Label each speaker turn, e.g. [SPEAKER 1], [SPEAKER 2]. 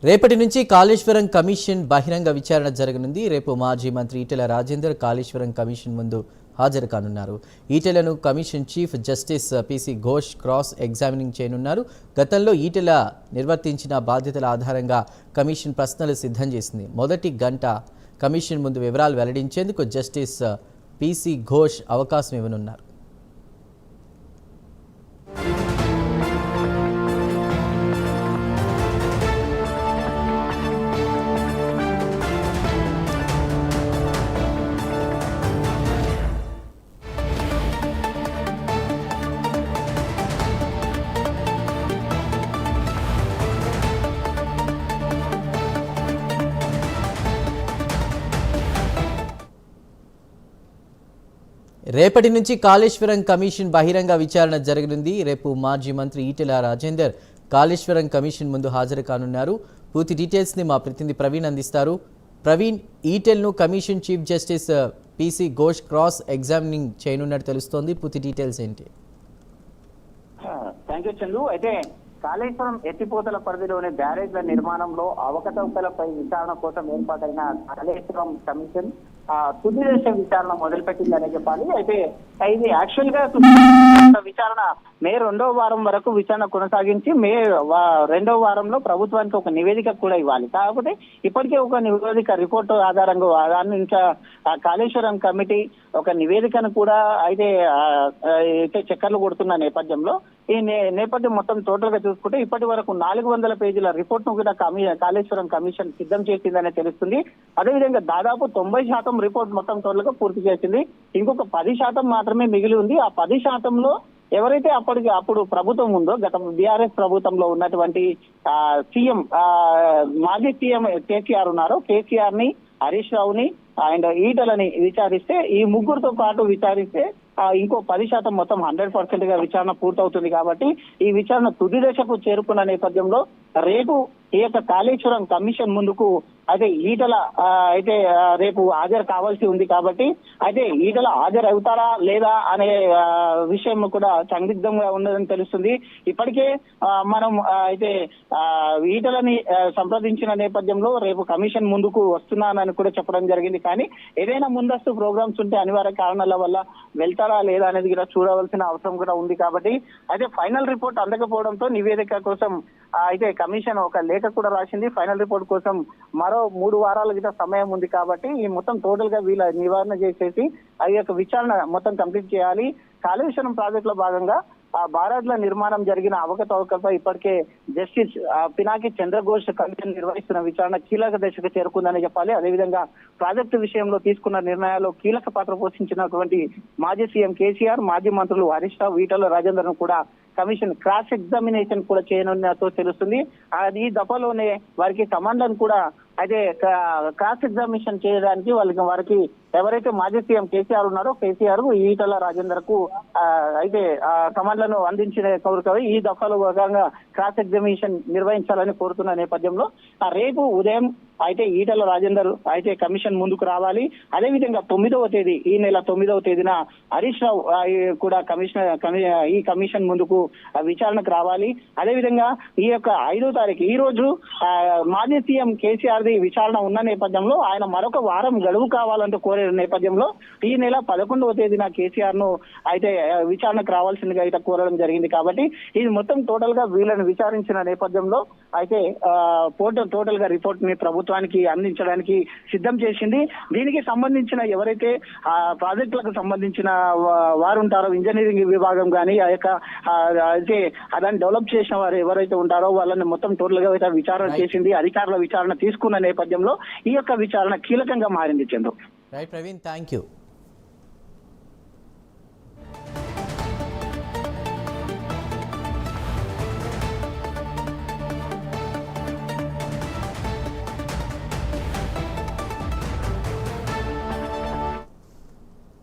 [SPEAKER 1] రేపటి నుంచి కాళేశ్వరం కమిషన్ బహిరంగ విచారణ జరగనుంది. రేపు మాజీ మంత్రి ఈటెల రాజేందర్ కాళేశ్వరం కమిషన్ ముందు హాజరు కానున్నారు. ఈటెలను commission chief justice PC Ghosh cross examining చేయనున్నారు. గతంలో ఈటెల నిర్వర్తించిన బాధ్యతల ఆధారంగా కమిషన్ ప్రశ్నలు సిద్ధం చేసింది. మొదటి గంట కమిషన్ ముందు వివరాలు వెల్లడించేందుకు జస్టిస్ పిసి ఘోష్ అవకాశం ఇవ్వనున్నారు. రేపటి నుంచి కాళేశ్వరం కమిషన్ బహిరంగ విచారణ జరగనుంది. రేపు మాజీ మంత్రి ఈటెల రాజేందర్ కాళేశ్వరం కమిషన్ ముందు హాజరు కానున్నారు. పూర్తి డీటెయిల్స్ని మా ప్రతినిధి ప్రవీణ్ అందిస్తారు. ప్రవీణ్, ఈటెల్ను commission chief justice PC Ghosh cross examining చేయనున్నట్టు తెలుస్తోంది. పూర్తి డీటెయిల్స్ ఏంటి?
[SPEAKER 2] Thank you Chandu. అయితే కాళేశ్వరం ఎత్తిపోతల పరిధిలోని బ్యారేజ్ల నిర్మాణంలో అవకతవకలపై విచారణ కోసం ఏర్పాటైన కాళేశ్వరం కమిషన్ తుది దశ విచారణ మొదలుపెట్టిందనే చెప్పాలి. అయితే ఇది యాక్చువల్ గా విచారణ మే 2వ వారం వరకు విచారణ కొనసాగించి మే 2వ వారంలో ప్రభుత్వానికి ఒక నివేదిక కూడా ఇవ్వాలి. కాకపోతే ఇప్పటికే ఒక నివేదిక రిపోర్టు ఆధారంగా దాని ఇంకా కాళేశ్వరం కమిటీ ఒక నివేదికను కూడా అయితే చక్కర్లు కొడుతున్న నేపథ్యంలో ఈ నేపథ్యం మొత్తం టోటల్ గా చూసుకుంటే ఇప్పటి వరకు 400 పేజీల రిపోర్ట్ ను కూడా కాళేశ్వరం కమిషన్ సిద్ధం చేసిందనే తెలుస్తుంది. అదేవిధంగా దాదాపు 90% రిపోర్ట్ మొత్తం టోటల్ గా పూర్తి చేసింది. ఇంకొక 10% మాత్రమే మిగిలి ఉంది. ఆ 10%లో ఎవరైతే అప్పుడు ప్రభుత్వం ఉందో, గత బీఆర్ఎస్ ప్రభుత్వంలో ఉన్నటువంటి సీఎం మాజీ సీఎం కేసీఆర్ ఉన్నారో, కేసీఆర్ ని, హరీష్ రావుని అండ్ ఈటలని విచారిస్తే, ఈ ముగ్గురుతో పాటు విచారిస్తే ఇంకో 10% మొత్తం 100% గా విచారణ పూర్తవుతుంది. కాబట్టి ఈ విచారణ తుది దశకు చేరుకున్న నేపథ్యంలో రేపు ఈ యొక్క కాళేశ్వరం కమిషన్ ముందుకు అయితే ఈటల అయితే రేపు హాజరు కావాల్సి ఉంది. కాబట్టి అయితే ఈటల హాజరు అవుతారా లేదా అనే విషయం కూడా సందిగ్ధంగా ఉన్నదని తెలుస్తుంది. ఇప్పటికే మనం అయితే ఈటలని సంప్రదించిన నేపథ్యంలో రేపు కమిషన్ ముందుకు వస్తున్నానని కూడా చెప్పడం జరిగింది. కానీ ఏదైనా ముందస్తు ప్రోగ్రామ్స్ ఉంటే అనివార్య కారణాల వల్ల వెళ్తారా లేదా అనేది కూడా చూడవలసిన అవసరం కూడా ఉంది. కాబట్టి అయితే ఫైనల్ రిపోర్ట్ అందకపోవడంతో నివేదిక కోసం అయితే కమిషన్ ఒక లేఖ కూడా రాసింది. ఫైనల్ రిపోర్ట్ కోసం మరో 3 వారాల గిట్ట సమయం ఉంది. కాబట్టి ఈ మొత్తం టోటల్ గా వీళ్ళ నివారణ చేసేసి ఆ యొక్క విచారణ మొత్తం కంప్లీట్ చేయాలి. కాళేశ్వరం ప్రాజెక్ట్ లో భాగంగా బారాజ్ల నిర్మాణం జరిగిన అవకతవకలపై ఇప్పటికే జస్టిస్ పినాకి చంద్రఘోష్ కమిషన్ నిర్వహిస్తున్న విచారణ కీలక దశకు చేరుకుందని చెప్పాలి. అదేవిధంగా ప్రాజెక్టు విషయంలో తీసుకున్న నిర్ణయాల్లో కీలక పాత్ర పోషించినటువంటి మాజీ సీఎం కేసీఆర్, మాజీ మంత్రులు హరీష్ రావు, ఈటెల రాజేందర్ ను కూడా కమిషన్ క్రాస్ ఎగ్జామినేషన్ కూడా చేయనున్నట్టు తెలుస్తుంది. అది ఈ దఫాలోనే వారికి కమాండర్ను కూడా అయితే క్రాస్ ఎగ్జామినేషన్ చేయడానికి వారికి ఎవరైతే మాజీ సీఎం కేసీఆర్ ఉన్నారో, కేసీఆర్ ఈటెల రాజేందర్ కు అయితే కమాండ్లను అందించిన కోరిక ఈ దఫాలో భాగంగా క్రాస్ ఎగ్జామినేషన్ నిర్వహించాలని కోరుతున్న నేపథ్యంలో రేపు ఉదయం అయితే ఈటెల రాజేందర్ అయితే కమిషన్ ముందుకు రావాలి. అదేవిధంగా 9వ తేదీ, ఈ నెల 9వ తేదీన హరీష్ రావు కూడా ఈ కమిషన్ ముందుకు విచారణకు రావాలి. అదేవిధంగా ఈ యొక్క 5వ తారీఖు ఈ రోజు మాజీ సీఎం కేసీఆర్ ది విచారణ ఉన్న నేపథ్యంలో ఆయన మరొక వారం గడువు కావాలంటూ కోరే నేపథ్యంలో ఈ నెల 11వ తేదీన కేసీఆర్ ను అయితే విచారణకు రావాల్సిందిగా అయితే కోరడం జరిగింది. కాబట్టి ఇది మొత్తం టోటల్ గా వీళ్ళని విచారించిన నేపథ్యంలో అయితే టోటల్ గా రిపోర్ట్ ని ప్రభుత్వానికి అందించడానికి సిద్ధం చేసింది. దీనికి సంబంధించిన ఎవరైతే ప్రాజెక్టులకు సంబంధించిన వారు ఉంటారో, ఇంజనీరింగ్ విభాగం కానీ ఆ యొక్క అయితే దాన్ని డెవలప్ చేసిన వారు ఎవరైతే ఉంటారో వాళ్ళని మొత్తం టోటల్ గా అయితే విచారణ చేసింది. అధికారుల విచారణ తీసుకున్న నేపథ్యంలో ఈ యొక్క విచారణ కీలకంగా మారింది. Chandru.
[SPEAKER 1] Right Praveen, thank you.